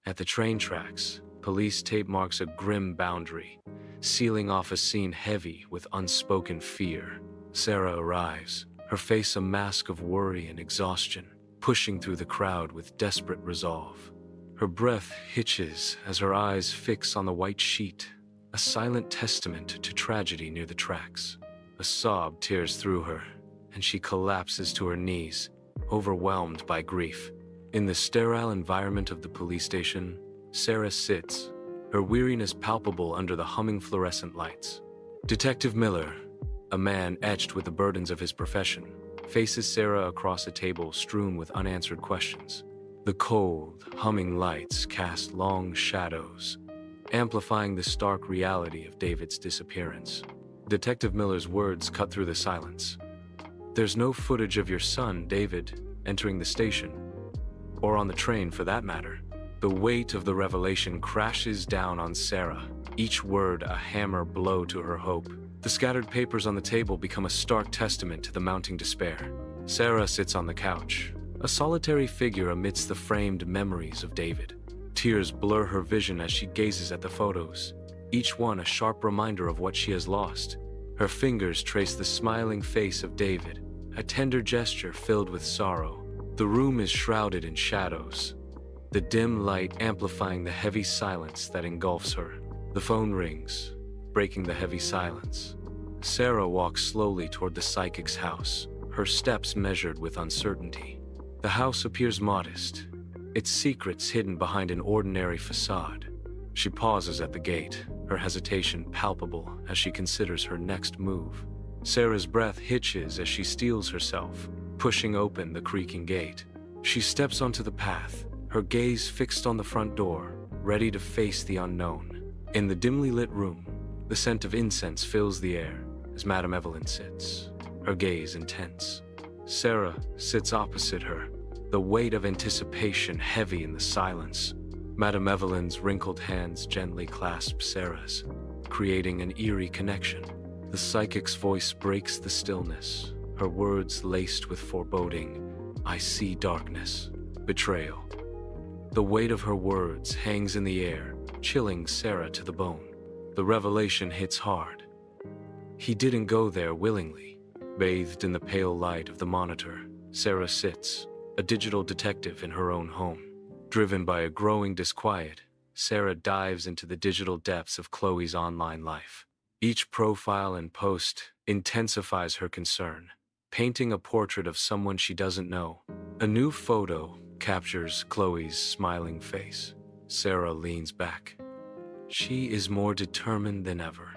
At the train tracks, police tape marks a grim boundary, sealing off a scene heavy with unspoken fear. Sarah arrives, her face a mask of worry and exhaustion, pushing through the crowd with desperate resolve. Her breath hitches as her eyes fix on the white sheet, a silent testament to tragedy near the tracks. A sob tears through her, and she collapses to her knees, overwhelmed by grief. In the sterile environment of the police station, Sarah sits, her weariness palpable under the humming fluorescent lights. Detective Miller, a man etched with the burdens of his profession, faces Sarah across a table strewn with unanswered questions. The cold, humming lights cast long shadows, amplifying the stark reality of David's disappearance. Detective Miller's words cut through the silence. "There's no footage of your son, David, entering the station, or on the train for that matter." The weight of the revelation crashes down on Sarah, each word a hammer blow to her hope. The scattered papers on the table become a stark testament to the mounting despair. Sarah sits on the couch, a solitary figure amidst the framed memories of David. Tears blur her vision as she gazes at the photos, each one a sharp reminder of what she has lost. Her fingers trace the smiling face of David, a tender gesture filled with sorrow. The room is shrouded in shadows, the dim light amplifying the heavy silence that engulfs her. The phone rings, breaking the heavy silence. Sarah walks slowly toward the psychic's house, her steps measured with uncertainty. The house appears modest, its secrets hidden behind an ordinary facade. She pauses at the gate, her hesitation palpable as she considers her next move. Sarah's breath hitches as she steels herself, pushing open the creaking gate. She steps onto the path, her gaze fixed on the front door, ready to face the unknown. In the dimly lit room, the scent of incense fills the air as Madame Evelyn sits, her gaze intense. Sarah sits opposite her, the weight of anticipation heavy in the silence. Madame Evelyn's wrinkled hands gently clasp Sarah's, creating an eerie connection. The psychic's voice breaks the stillness, her words laced with foreboding. "I see darkness, betrayal." The weight of her words hangs in the air, chilling Sarah to the bone. The revelation hits hard. He didn't go there willingly. Bathed in the pale light of the monitor, Sarah sits, a digital detective in her own home. Driven by a growing disquiet, Sarah dives into the digital depths of Chloe's online life. Each profile and post intensifies her concern, painting a portrait of someone she doesn't know. A new photo captures Chloe's smiling face. Sarah leans back. She is more determined than ever.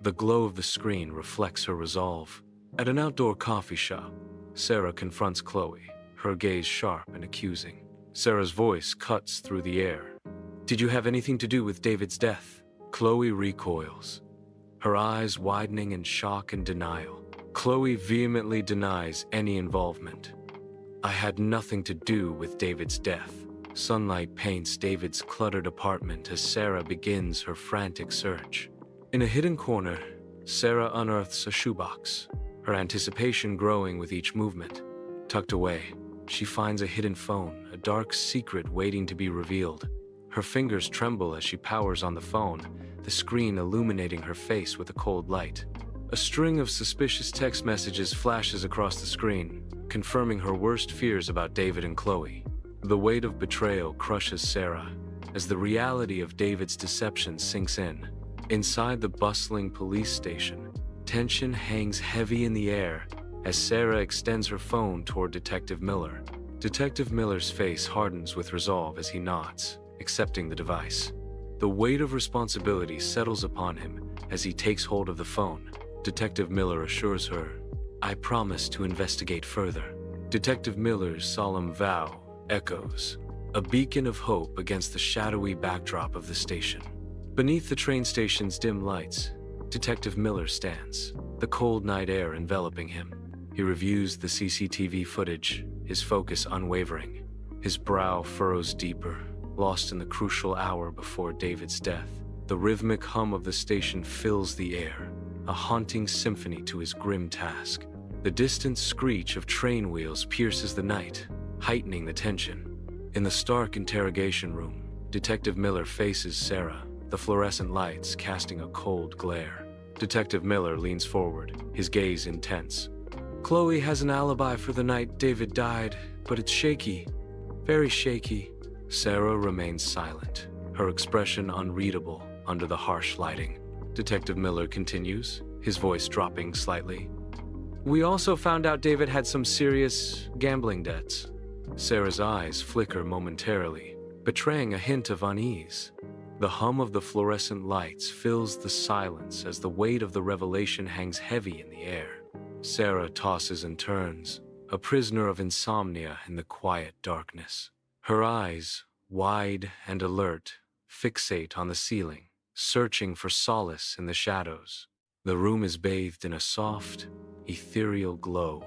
The glow of the screen reflects her resolve. At an outdoor coffee shop, Sarah confronts Chloe, her gaze sharp and accusing. Sarah's voice cuts through the air. "Did you have anything to do with David's death?" Chloe recoils, her eyes widening in shock and denial. Chloe vehemently denies any involvement. "I had nothing to do with David's death." Sunlight paints David's cluttered apartment as Sarah begins her frantic search. In a hidden corner, Sarah unearths a shoebox, her anticipation growing with each movement. Tucked away, she finds a hidden phone, a dark secret waiting to be revealed. Her fingers tremble as she powers on the phone, the screen illuminating her face with a cold light. A string of suspicious text messages flashes across the screen, confirming her worst fears about David and Chloe. The weight of betrayal crushes Sarah as the reality of David's deception sinks in. Inside the bustling police station, tension hangs heavy in the air as Sarah extends her phone toward Detective Miller. Detective Miller's face hardens with resolve as he nods, accepting the device. The weight of responsibility settles upon him as he takes hold of the phone. Detective Miller assures her, "I promise to investigate further." Detective Miller's solemn vow echoes, a beacon of hope against the shadowy backdrop of the station. Beneath the train station's dim lights, Detective Miller stands, the cold night air enveloping him. He reviews the CCTV footage, his focus unwavering. His brow furrows deeper, lost in the crucial hour before David's death. The rhythmic hum of the station fills the air, a haunting symphony to his grim task. The distant screech of train wheels pierces the night, heightening the tension. In the stark interrogation room, Detective Miller faces Sarah, the fluorescent lights casting a cold glare. Detective Miller leans forward, his gaze intense. Chloe has an alibi for the night David died, but it's shaky. Very shaky. Sarah remains silent, her expression unreadable under the harsh lighting. Detective Miller continues, his voice dropping slightly. We also found out David had some serious gambling debts. Sarah's eyes flicker momentarily, betraying a hint of unease. The hum of the fluorescent lights fills the silence as the weight of the revelation hangs heavy in the air. Sarah tosses and turns, a prisoner of insomnia in the quiet darkness. Her eyes, wide and alert, fixate on the ceiling, searching for solace in the shadows. The room is bathed in a soft, ethereal glow,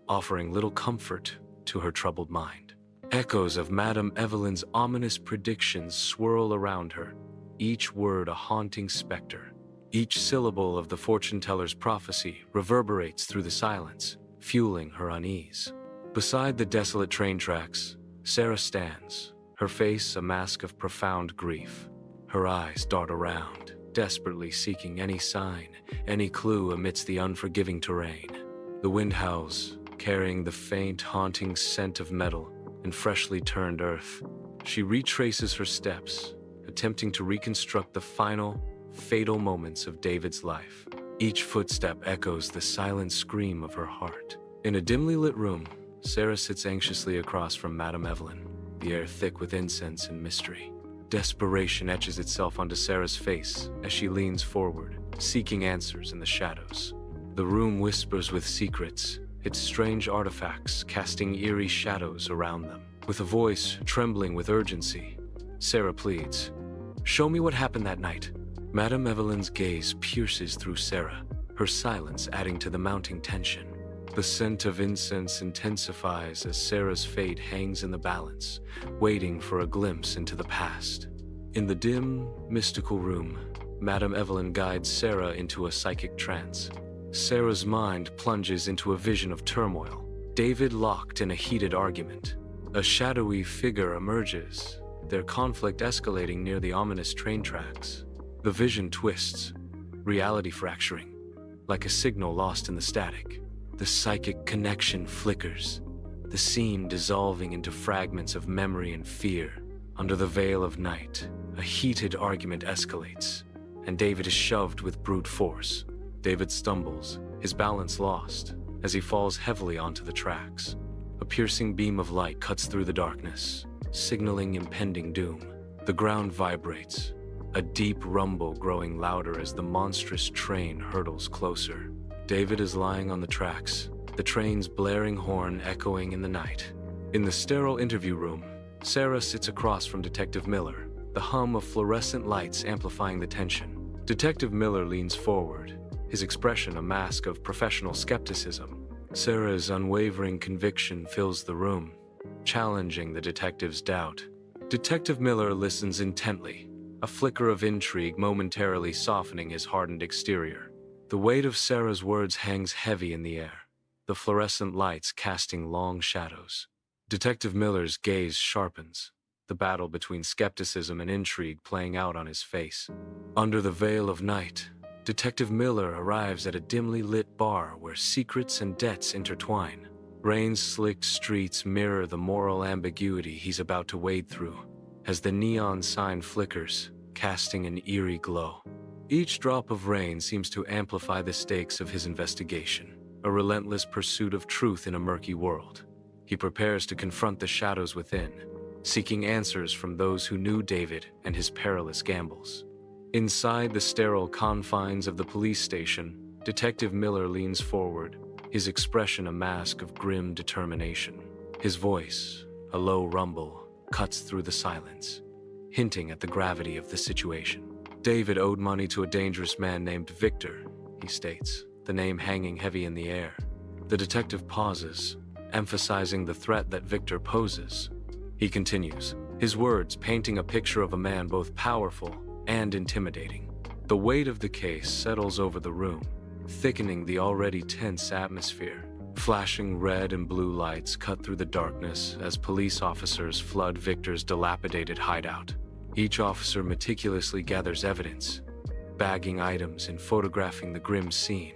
offering little comfort to her troubled mind. Echoes of Madame Evelyn's ominous predictions swirl around her, each word a haunting specter. Each syllable of the fortune-teller's prophecy reverberates through the silence, fueling her unease. Beside the desolate train tracks, Sarah stands, her face a mask of profound grief. Her eyes dart around, desperately seeking any sign, any clue amidst the unforgiving terrain. The wind howls, carrying the faint, haunting scent of metal and freshly turned earth. She retraces her steps, attempting to reconstruct the final, fatal moments of David's life. Each footstep echoes the silent scream of her heart. In a dimly lit room, Sarah sits anxiously across from Madame Evelyn, the air thick with incense and mystery. Desperation etches itself onto Sarah's face as she leans forward, seeking answers in the shadows. The room whispers with secrets, its strange artifacts casting eerie shadows around them. With a voice trembling with urgency, Sarah pleads, "Show me what happened that night." Madame Evelyn's gaze pierces through Sarah, her silence adding to the mounting tension. The scent of incense intensifies as Sarah's fate hangs in the balance, waiting for a glimpse into the past. In the dim, mystical room, Madame Evelyn guides Sarah into a psychic trance. Sarah's mind plunges into a vision of turmoil, David locked in a heated argument. A shadowy figure emerges, their conflict escalating near the ominous train tracks. The vision twists, reality fracturing, like a signal lost in the static. The psychic connection flickers, the scene dissolving into fragments of memory and fear. Under the veil of night, a heated argument escalates, and David is shoved with brute force. David stumbles, his balance lost, as he falls heavily onto the tracks. A piercing beam of light cuts through the darkness, signaling impending doom. The ground vibrates, a deep rumble growing louder as the monstrous train hurtles closer. David is lying on the tracks, the train's blaring horn echoing in the night. In the sterile interview room, Sarah sits across from Detective Miller, the hum of fluorescent lights amplifying the tension. Detective Miller leans forward, his expression a mask of professional skepticism. Sarah's unwavering conviction fills the room, challenging the detective's doubt. Detective Miller listens intently, a flicker of intrigue momentarily softening his hardened exterior. The weight of Sarah's words hangs heavy in the air, the fluorescent lights casting long shadows. Detective Miller's gaze sharpens, the battle between skepticism and intrigue playing out on his face. Under the veil of night, Detective Miller arrives at a dimly lit bar where secrets and debts intertwine. Rain-slicked streets mirror the moral ambiguity he's about to wade through, as the neon sign flickers, casting an eerie glow. Each drop of rain seems to amplify the stakes of his investigation, a relentless pursuit of truth in a murky world. He prepares to confront the shadows within, seeking answers from those who knew David and his perilous gambles. Inside the sterile confines of the police station, Detective Miller leans forward, his expression a mask of grim determination. His voice, a low rumble, cuts through the silence, hinting at the gravity of the situation. David owed money to a dangerous man named Victor, he states, the name hanging heavy in the air. The detective pauses, emphasizing the threat that Victor poses. He continues, his words painting a picture of a man both powerful and intimidating. The weight of the case settles over the room, thickening the already tense atmosphere. Flashing red and blue lights cut through the darkness as police officers flood Victor's dilapidated hideout. Each officer meticulously gathers evidence, bagging items and photographing the grim scene.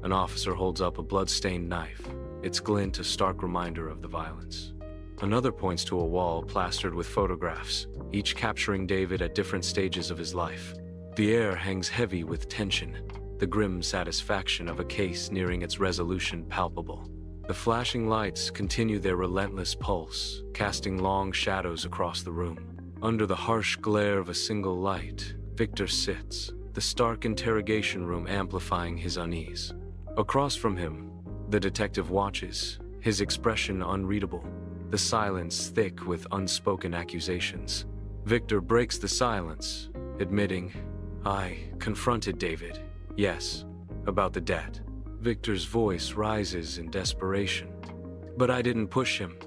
An officer holds up a blood-stained knife, its glint a stark reminder of the violence. Another points to a wall plastered with photographs, each capturing David at different stages of his life. The air hangs heavy with tension, the grim satisfaction of a case nearing its resolution palpable. The flashing lights continue their relentless pulse, casting long shadows across the room. Under the harsh glare of a single light, Victor sits, the stark interrogation room amplifying his unease. Across from him, the detective watches, his expression unreadable, the silence thick with unspoken accusations. Victor breaks the silence, admitting, "I confronted David, yes, about the debt." Victor's voice rises in desperation. "But I didn't push him.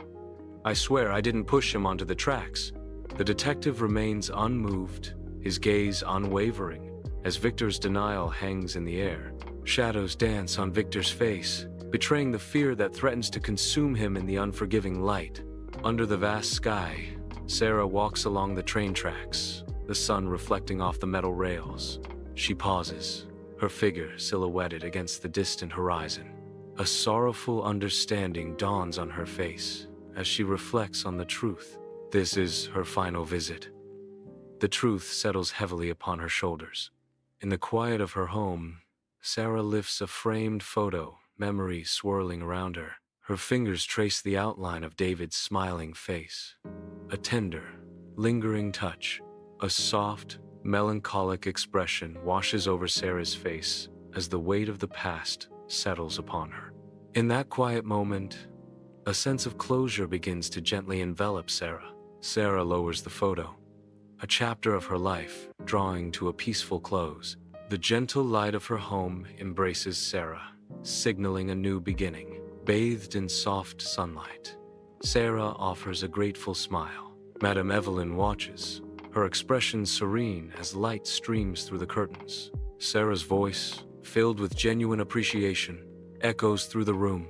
I swear I didn't push him onto the tracks." The detective remains unmoved, his gaze unwavering, as Victor's denial hangs in the air. Shadows dance on Victor's face, betraying the fear that threatens to consume him in the unforgiving light. Under the vast sky, Sarah walks along the train tracks, the sun reflecting off the metal rails. She pauses, her figure silhouetted against the distant horizon. A sorrowful understanding dawns on her face as she reflects on the truth. This is her final visit. The truth settles heavily upon her shoulders. In the quiet of her home, Sarah lifts a framed photo, memories swirling around her. Her fingers trace the outline of David's smiling face. A tender, lingering touch, a soft, melancholic expression washes over Sarah's face as the weight of the past settles upon her. In that quiet moment, a sense of closure begins to gently envelop Sarah. Sarah lowers the photo, a chapter of her life drawing to a peaceful close. The gentle light of her home embraces Sarah, signaling a new beginning. Bathed in soft sunlight, Sarah offers a grateful smile. Madame Evelyn watches, her expression serene as light streams through the curtains. Sarah's voice, filled with genuine appreciation, echoes through the room.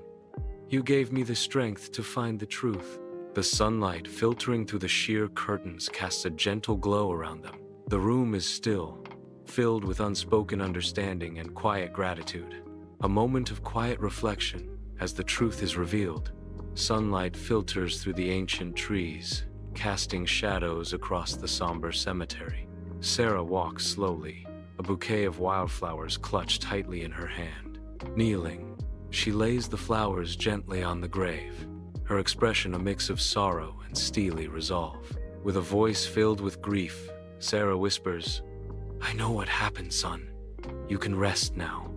"You gave me the strength to find the truth." The sunlight filtering through the sheer curtains casts a gentle glow around them. The room is still, filled with unspoken understanding and quiet gratitude. A moment of quiet reflection as the truth is revealed. Sunlight filters through the ancient trees, casting shadows across the somber cemetery. Sarah walks slowly, a bouquet of wildflowers clutched tightly in her hand. Kneeling, she lays the flowers gently on the grave, her expression a mix of sorrow and steely resolve. With a voice filled with grief, Sarah whispers, "I know what happened, son. You can rest now."